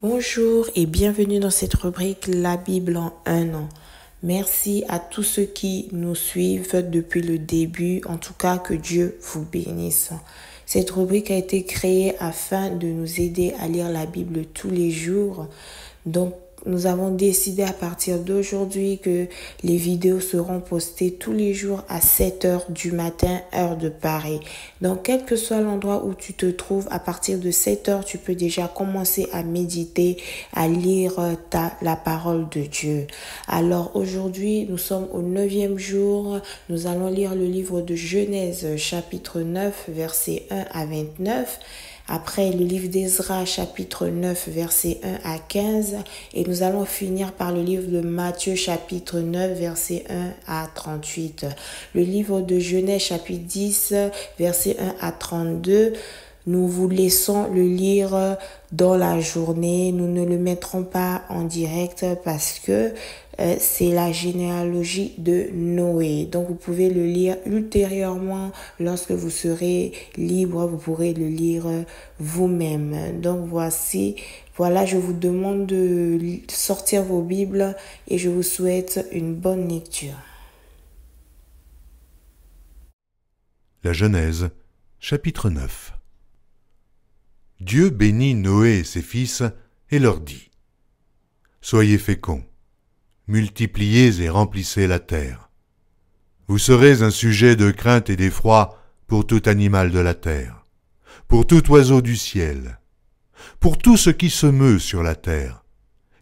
Bonjour et bienvenue dans cette rubrique La Bible en un an. Merci à tous ceux qui nous suivent depuis le début, en tout cas que Dieu vous bénisse. Cette rubrique a été créée afin de nous aider à lire la Bible tous les jours. Donc, nous avons décidé à partir d'aujourd'hui que les vidéos seront postées tous les jours à 7 heures du matin, heure de Paris. Donc, quel que soit l'endroit où tu te trouves, à partir de 7 heures, tu peux déjà commencer à méditer, à lire la parole de Dieu. Alors, aujourd'hui, nous sommes au 9e jour. Nous allons lire le livre de Genèse, chapitre 9, versets 1 à 29. Après, le livre d'Ezra, chapitre 9, versets 1 à 15. Et nous allons finir par le livre de Matthieu, chapitre 9, versets 1 à 38. Le livre de Genèse, chapitre 10, versets 1 à 32. Nous vous laissons le lire dans la journée. Nous ne le mettrons pas en direct parce que c'est la généalogie de Noé. Donc, vous pouvez le lire ultérieurement lorsque vous serez libre. Vous pourrez le lire vous-même. Donc, voilà, je vous demande de sortir vos Bibles et je vous souhaite une bonne lecture. La Genèse, chapitre 9. Dieu bénit Noé et ses fils et leur dit : Soyez féconds, multipliez et remplissez la terre. Vous serez un sujet de crainte et d'effroi pour tout animal de la terre, pour tout oiseau du ciel, pour tout ce qui se meut sur la terre,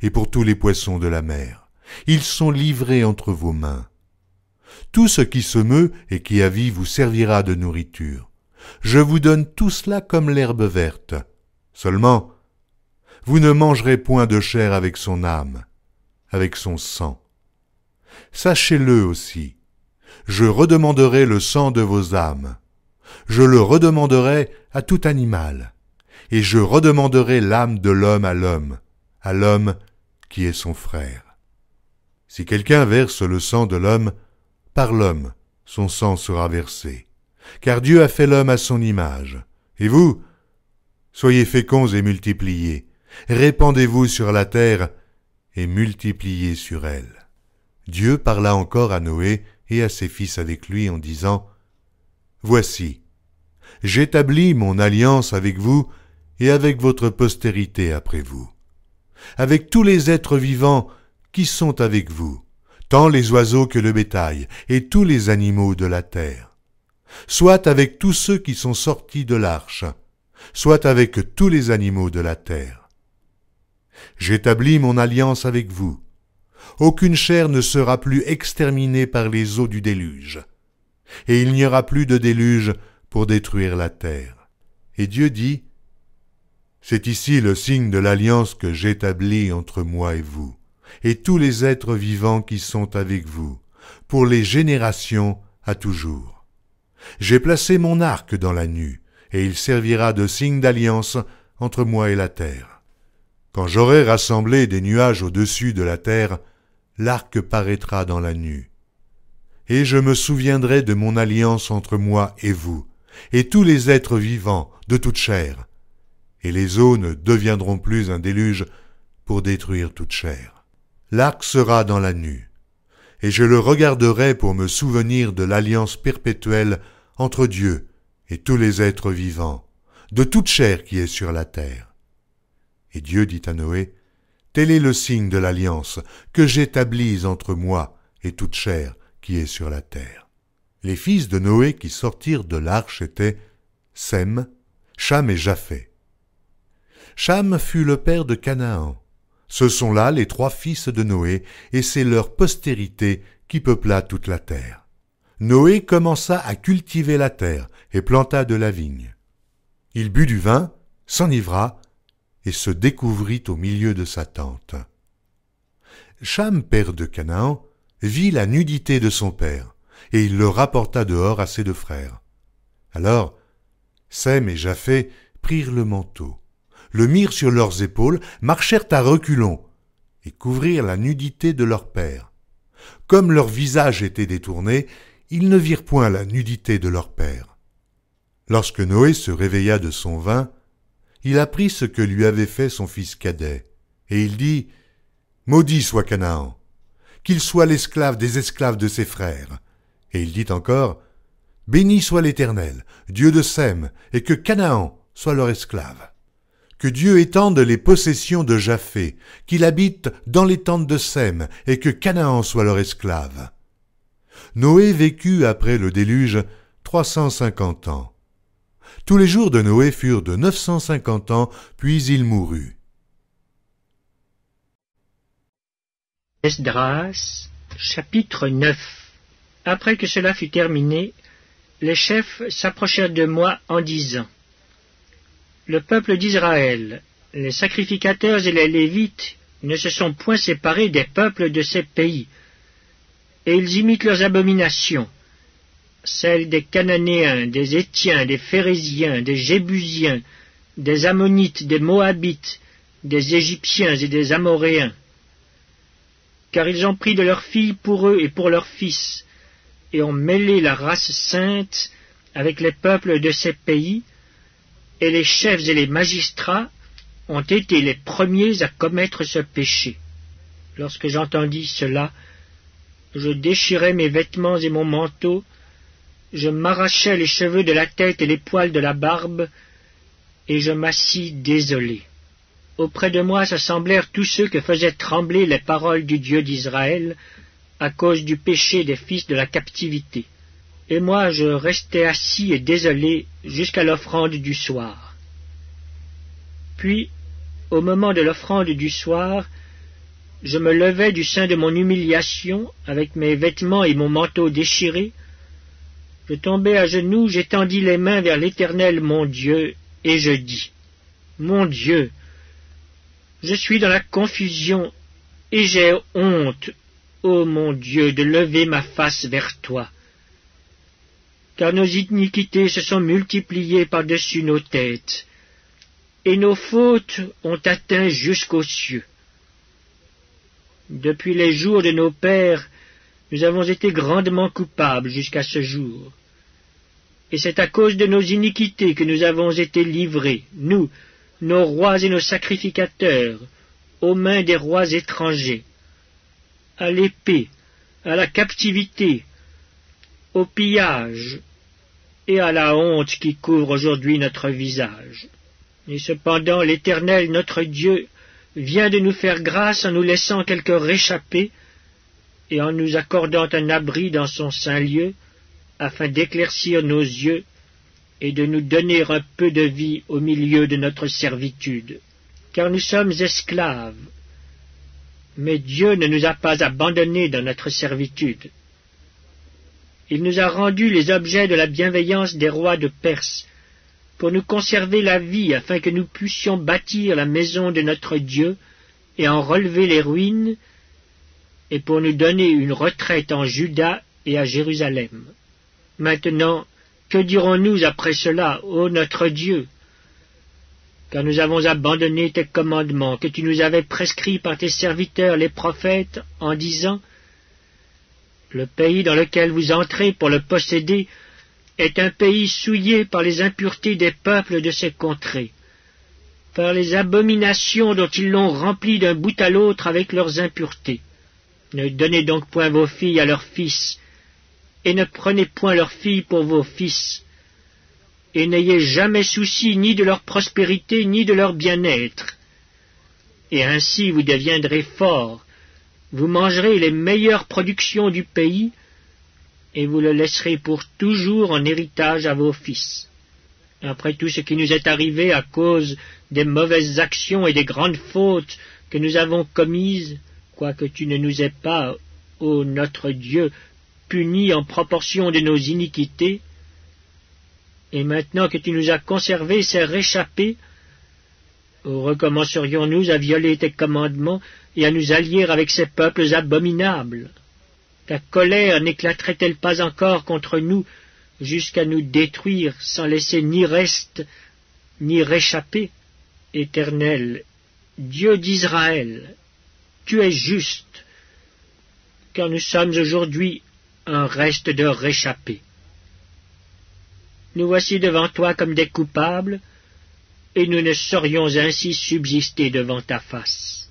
et pour tous les poissons de la mer. Ils sont livrés entre vos mains. Tout ce qui se meut et qui a vie vous servira de nourriture. Je vous donne tout cela comme l'herbe verte. Seulement, vous ne mangerez point de chair avec son âme, avec son sang. Sachez-le aussi, je redemanderai le sang de vos âmes. Je le redemanderai à tout animal, et je redemanderai l'âme de l'homme à l'homme qui est son frère. Si quelqu'un verse le sang de l'homme, par l'homme son sang sera versé. Car Dieu a fait l'homme à son image. Et vous, soyez féconds et multipliez. Répandez-vous sur la terre et multipliez sur elle. Dieu parla encore à Noé et à ses fils avec lui en disant : Voici, j'établis mon alliance avec vous et avec votre postérité après vous, avec tous les êtres vivants qui sont avec vous, tant les oiseaux que le bétail et tous les animaux de la terre. Soit avec tous ceux qui sont sortis de l'arche, soit avec tous les animaux de la terre. J'établis mon alliance avec vous. Aucune chair ne sera plus exterminée par les eaux du déluge, et il n'y aura plus de déluge pour détruire la terre. Et Dieu dit : C'est ici le signe de l'alliance que j'établis entre moi et vous, et tous les êtres vivants qui sont avec vous, pour les générations à toujours. J'ai placé mon arc dans la nue, et il servira de signe d'alliance entre moi et la terre. Quand j'aurai rassemblé des nuages au-dessus de la terre, l'arc paraîtra dans la nue. Et je me souviendrai de mon alliance entre moi et vous, et tous les êtres vivants de toute chair. Et les eaux ne deviendront plus un déluge pour détruire toute chair. L'arc sera dans la nue. Et je le regarderai pour me souvenir de l'alliance perpétuelle entre Dieu et tous les êtres vivants, de toute chair qui est sur la terre. Et Dieu dit à Noé : Tel est le signe de l'alliance que j'établis entre moi et toute chair qui est sur la terre. Les fils de Noé qui sortirent de l'arche étaient Sem, Cham et Japheth. Cham fut le père de Canaan. Ce sont là les 3 fils de Noé, et c'est leur postérité qui peupla toute la terre. Noé commença à cultiver la terre et planta de la vigne. Il but du vin, s'enivra et se découvrit au milieu de sa tente. Cham, père de Canaan, vit la nudité de son père, et il le rapporta dehors à ses 2 frères. Alors, Sem et Japheth prirent le manteau, le mirent sur leurs épaules, marchèrent à reculons, et couvrirent la nudité de leur père. Comme leur visage était détourné, ils ne virent point la nudité de leur père. Lorsque Noé se réveilla de son vin, il apprit ce que lui avait fait son fils cadet. Et il dit, « Maudit soit Canaan, qu'il soit l'esclave des esclaves de ses frères. » Et il dit encore, « Béni soit l'Éternel, Dieu de Sem, et que Canaan soit leur esclave. Que Dieu étende les possessions de Japhé, qu'il habite dans les tentes de Sem, et que Canaan soit leur esclave. » Noé vécut après le déluge 350 ans. Tous les jours de Noé furent de 950 ans, puis il mourut. Esdras, chapitre 9. Après que cela fut terminé, les chefs s'approchèrent de moi en disant, « Le peuple d'Israël, les sacrificateurs et les Lévites ne se sont point séparés des peuples de ces pays, et ils imitent leurs abominations, celles des Cananéens, des Hétiens, des Phéréziens, des Jébusiens, des Ammonites, des Moabites, des Égyptiens et des Amoréens. Car ils ont pris de leurs filles pour eux et pour leurs fils, et ont mêlé la race sainte avec les peuples de ces pays, et les chefs et les magistrats ont été les premiers à commettre ce péché. Lorsque j'entendis cela, je déchirai mes vêtements et mon manteau, je m'arrachai les cheveux de la tête et les poils de la barbe, et je m'assis désolé. Auprès de moi s'assemblèrent tous ceux que faisaient trembler les paroles du Dieu d'Israël à cause du péché des fils de la captivité. Et moi je restai assis et désolé jusqu'à l'offrande du soir. Puis, au moment de l'offrande du soir, je me levai du sein de mon humiliation, avec mes vêtements et mon manteau déchirés. Je tombai à genoux, j'étendis les mains vers l'Éternel mon Dieu, et je dis, « Mon Dieu, je suis dans la confusion, et j'ai honte, ô mon Dieu, de lever ma face vers toi. Car nos iniquités se sont multipliées par-dessus nos têtes, et nos fautes ont atteint jusqu'aux cieux. Depuis les jours de nos pères, nous avons été grandement coupables jusqu'à ce jour. Et c'est à cause de nos iniquités que nous avons été livrés, nous, nos rois et nos sacrificateurs, aux mains des rois étrangers, à l'épée, à la captivité, au pillage et à la honte qui couvre aujourd'hui notre visage. Et cependant l'Éternel, notre Dieu, vient de nous faire grâce en nous laissant quelques réchappés et en nous accordant un abri dans son saint lieu, afin d'éclaircir nos yeux et de nous donner un peu de vie au milieu de notre servitude. Car nous sommes esclaves, mais Dieu ne nous a pas abandonnés dans notre servitude. Il nous a rendus les objets de la bienveillance des rois de Perse, pour nous conserver la vie, afin que nous puissions bâtir la maison de notre Dieu et en relever les ruines, et pour nous donner une retraite en Juda et à Jérusalem. Maintenant, que dirons-nous après cela, ô notre Dieu? Car nous avons abandonné tes commandements que tu nous avais prescrits par tes serviteurs les prophètes, en disant, « Le pays dans lequel vous entrez pour le posséder est un pays souillé par les impuretés des peuples de ces contrées, par les abominations dont ils l'ont rempli d'un bout à l'autre avec leurs impuretés. Ne donnez donc point vos filles à leurs fils, et ne prenez point leurs filles pour vos fils, et n'ayez jamais souci ni de leur prospérité ni de leur bien-être. Et ainsi vous deviendrez forts, vous mangerez les meilleures productions du pays, et vous le laisserez pour toujours en héritage à vos fils. Après tout ce qui nous est arrivé à cause des mauvaises actions et des grandes fautes que nous avons commises, quoique tu ne nous aies pas, ô notre Dieu, punis en proportion de nos iniquités, et maintenant que tu nous as conservé ces réchappés, recommencerions-nous à violer tes commandements et à nous allier avec ces peuples abominables? Ta colère n'éclaterait-elle pas encore contre nous jusqu'à nous détruire sans laisser ni reste ni réchappé? Éternel, Dieu d'Israël, tu es juste, car nous sommes aujourd'hui un reste de réchappés. Nous voici devant toi comme des coupables, et nous ne saurions ainsi subsister devant ta face.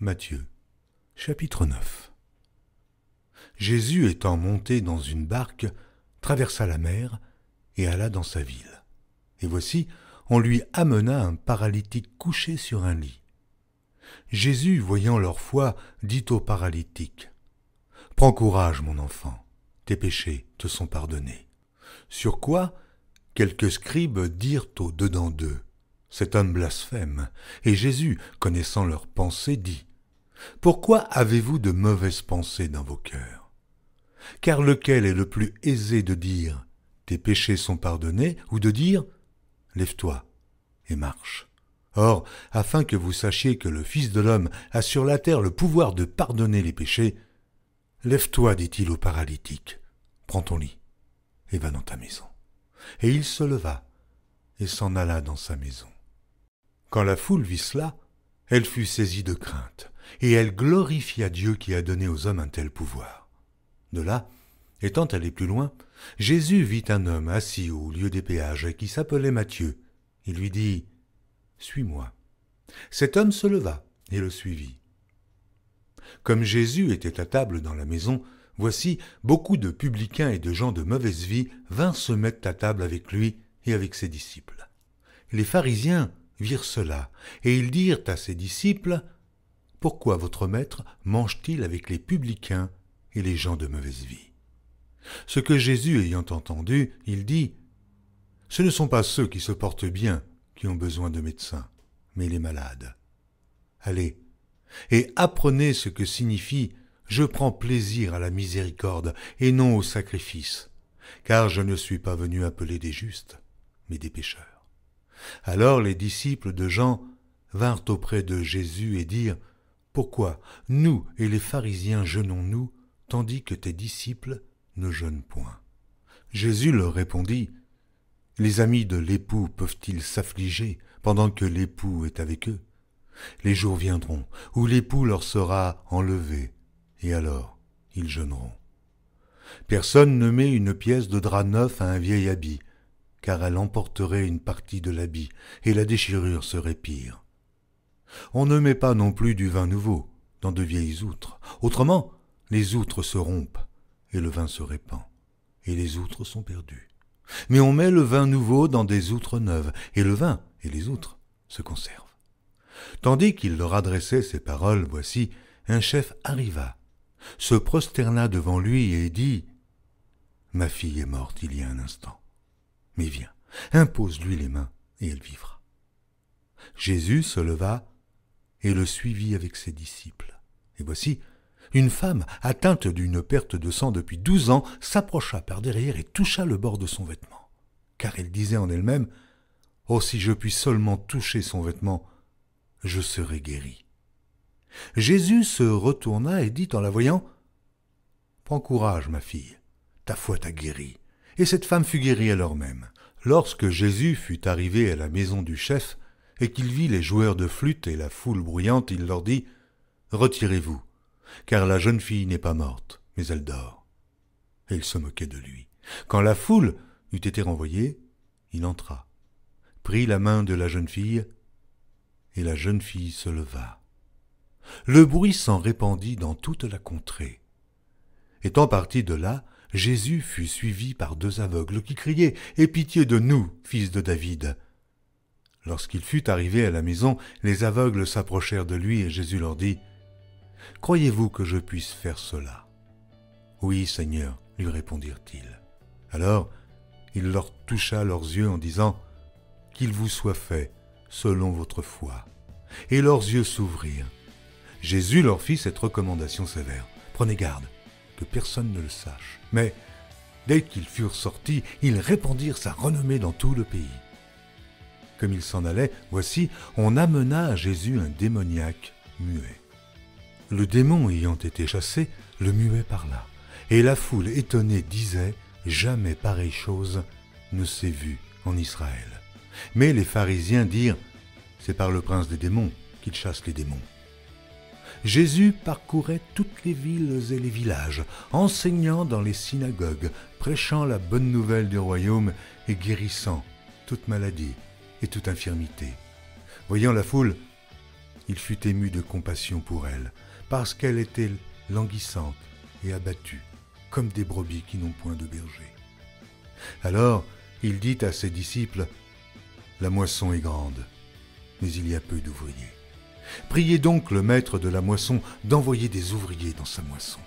Matthieu, chapitre 9. Jésus étant monté dans une barque, traversa la mer et alla dans sa ville. Et voici, on lui amena un paralytique couché sur un lit. Jésus, voyant leur foi, dit au paralytique, « Prends courage, mon enfant, tes péchés te sont pardonnés. » Sur quoi, quelques scribes dirent au-dedans d'eux, « Cet homme blasphème. » Et Jésus, connaissant leurs pensées, dit, « Pourquoi avez-vous de mauvaises pensées dans vos cœurs? Car lequel est le plus aisé de dire, « Tes péchés sont pardonnés » ou de dire, « Lève-toi et marche ». Or, afin que vous sachiez que le Fils de l'homme a sur la terre le pouvoir de pardonner les péchés, « Lève-toi, dit-il au paralytique, prends ton lit et va dans ta maison. » Et il se leva et s'en alla dans sa maison. Quand la foule vit cela, elle fut saisie de crainte, et elle glorifia Dieu qui a donné aux hommes un tel pouvoir. De là, étant allé plus loin, Jésus vit un homme assis au lieu des péages qui s'appelait Matthieu. Il lui dit, « Suis-moi. » Cet homme se leva et le suivit. Comme Jésus était à table dans la maison, voici, beaucoup de publicains et de gens de mauvaise vie vinrent se mettre à table avec lui et avec ses disciples. Les pharisiens virent cela, et ils dirent à ses disciples, « Pourquoi votre maître mange-t-il avec les publicains et les gens de mauvaise vie ?» Ce que Jésus ayant entendu, il dit, « Ce ne sont pas ceux qui se portent bien qui ont besoin de médecins, mais les malades. Allez, et apprenez ce que signifie « Je prends plaisir à la miséricorde et non au sacrifice, car je ne suis pas venu appeler des justes, mais des pécheurs. » Alors les disciples de Jean vinrent auprès de Jésus et dirent, « Pourquoi nous et les pharisiens jeûnons-nous, tandis que tes disciples ne jeûnent point ?» Jésus leur répondit, « Les amis de l'époux peuvent-ils s'affliger pendant que l'époux est avec eux? Les jours viendront où l'époux leur sera enlevé, et alors ils jeûneront. Personne ne met une pièce de drap neuf à un vieil habit, car elle emporterait une partie de l'habit, et la déchirure serait pire. On ne met pas non plus du vin nouveau dans de vieilles outres, autrement les outres se rompent, et le vin se répand, et les outres sont perdues. Mais on met le vin nouveau dans des outres neuves, et le vin et les outres se conservent. » Tandis qu'il leur adressait ces paroles, voici, un chef arriva, se prosterna devant lui et dit, « Ma fille est morte il y a un instant, mais viens, impose-lui les mains et elle vivra. » Jésus se leva et le suivit avec ses disciples. Et voici, une femme atteinte d'une perte de sang depuis 12 ans s'approcha par derrière et toucha le bord de son vêtement, car elle disait en elle-même, « Oh, si je puis seulement toucher son vêtement, je serai guéri. » Jésus se retourna et dit en la voyant, « Prends courage, ma fille, ta foi t'a guérie. » Et cette femme fut guérie à l'heure même. Lorsque Jésus fut arrivé à la maison du chef, et qu'il vit les joueurs de flûte et la foule bruyante, il leur dit, « Retirez-vous, car la jeune fille n'est pas morte, mais elle dort. » Et il se moquait de lui. Quand la foule eut été renvoyée, il entra, prit la main de la jeune fille, et la jeune fille se leva. Le bruit s'en répandit dans toute la contrée. Étant parti de là, Jésus fut suivi par 2 aveugles qui criaient « Aie pitié de nous, fils de David !» Lorsqu'il fut arrivé à la maison, les aveugles s'approchèrent de lui et Jésus leur dit « Croyez-vous que je puisse faire cela ?» « Oui, Seigneur, lui répondirent-ils. Alors il leur toucha leurs yeux en disant « Qu'il vous soit fait selon votre foi. » Et leurs yeux s'ouvrirent. Jésus leur fit cette recommandation sévère. « Prenez garde, que personne ne le sache. » Mais dès qu'ils furent sortis, ils répandirent sa renommée dans tout le pays. Comme ils s'en allaient, voici, on amena à Jésus un démoniaque muet. Le démon ayant été chassé, le muet parla. Et la foule étonnée disait « Jamais pareille chose ne s'est vue en Israël. » Mais les pharisiens dirent « C'est par le prince des démons qu'il chasse les démons. » Jésus parcourait toutes les villes et les villages, enseignant dans les synagogues, prêchant la bonne nouvelle du royaume et guérissant toute maladie et toute infirmité. Voyant la foule, Il fut ému de compassion pour elle, parce qu'elle était languissante et abattue, comme des brebis qui n'ont point de berger. Alors il dit à ses disciples, « La moisson est grande, mais il y a peu d'ouvriers. Priez donc le maître de la moisson d'envoyer des ouvriers dans sa moisson. »